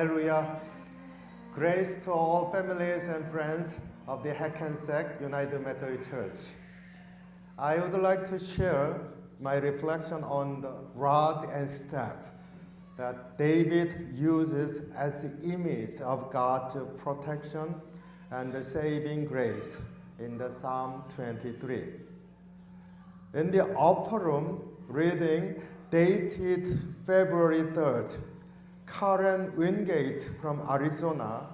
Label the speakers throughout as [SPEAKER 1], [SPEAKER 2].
[SPEAKER 1] Hallelujah. Grace to all families and friends of the Hackensack Methodist Church. I would like to share my reflection on the rod and staff that David uses as the image of God's protection and the saving grace in the Psalm 23. In the upper room reading dated February 3rd, Karen Wingate from Arizona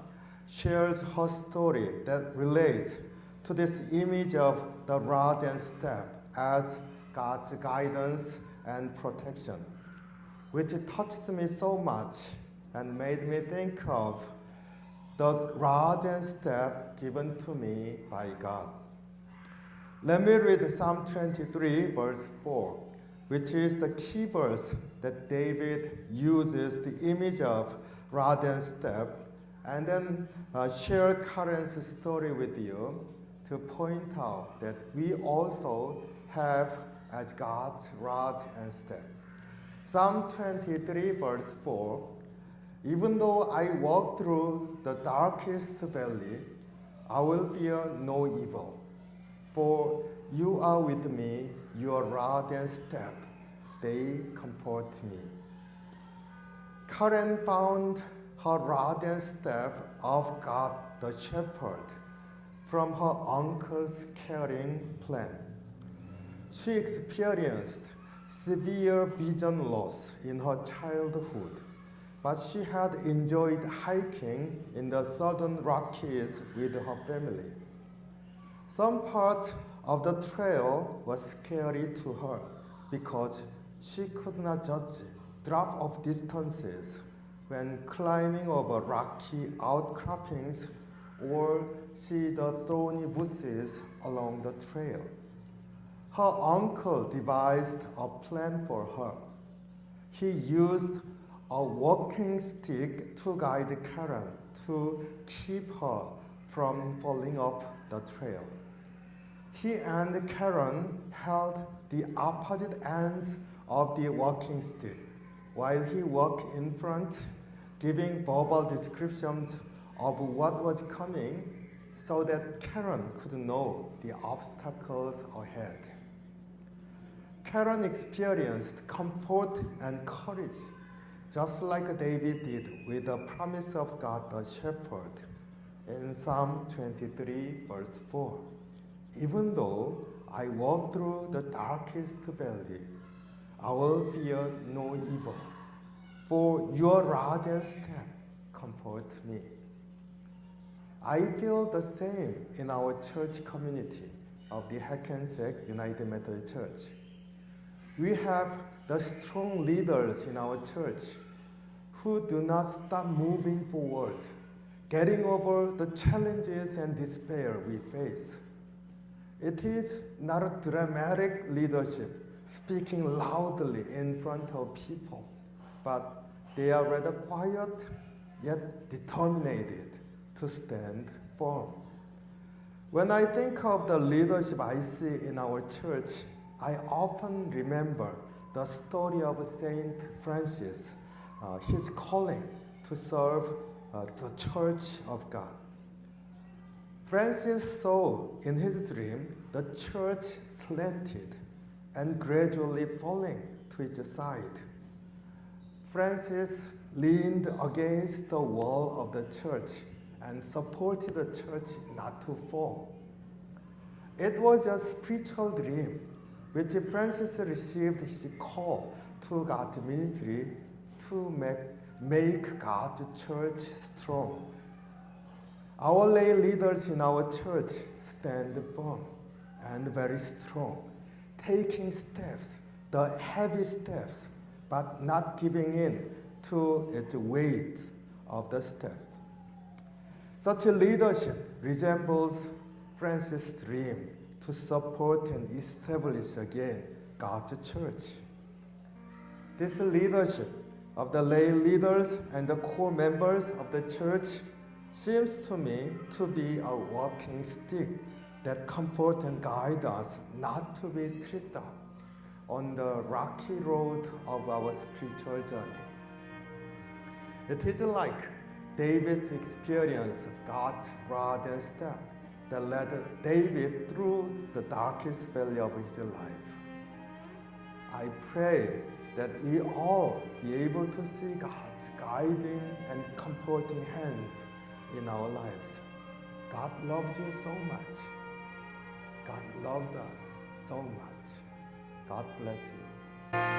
[SPEAKER 1] shares her story that relates to this image of the rod and staff as God's guidance and protection, which touched me so much and made me think of the rod and staff given to me by God. Let me read Psalm 23, verse 4, which is the key verse that David uses the image of rod and staff, and then share Karen's story with you to point out that we also have as God's rod and staff. Psalm 23, verse 4, even though I walk through the darkest valley, I will fear no evil, for you are with me, your rod and staff, they comfort me. Karen found her rod and staff of God the shepherd from her uncle's caring plan. She experienced severe vision loss in her childhood, but she had enjoyed hiking in the southern Rockies with her family. Some parts of the trail were scary to her because she could not judge drop-off distances when climbing over rocky outcroppings or see the thorny bushes along the trail. Her uncle devised a plan for her. He used a walking stick to guide Karen to keep her from falling off the trail. He and Karen held the opposite ends of the walking stick while he walked in front, giving verbal descriptions of what was coming so that Karen could know the obstacles ahead. Karen experienced comfort and courage, just like David did with the promise of God the shepherd in Psalm 23, verse 4. Even though I walk through the darkest valley, I will fear no evil, for your rod and staff comfort me. I feel the same in our church community of the Hackensack United Methodist Church. We have the strong leaders in our church who do not stop moving forward, getting over the challenges and despair we face. It is not a dramatic leadership speaking loudly in front of people, but they are rather quiet yet determined to stand firm. When I think of the leadership I see in our church, I often remember the story of Saint Francis, his calling to serve the Church of God. Francis saw in his dream the church slanted and gradually falling to its side. Francis leaned against the wall of the church and supported the church not to fall. It was a spiritual dream which Francis received his call to God's ministry to make God's church strong. Our lay leaders in our church stand firm and very strong, taking steps, the heavy steps, but not giving in to its weight of the steps. Such a leadership resembles Francis' dream to support and establish again God's church. This leadership of the lay leaders and the core members of the church seems to me to be a walking stick that comfort and guide us not to be tripped up on the rocky road of our spiritual journey. It is like David's experience of God's rod and staff that led David through the darkest valley of his life. I pray that we all be able to see God's guiding and comforting hands in our lives. God loves you so much. God loves us so much. God bless you.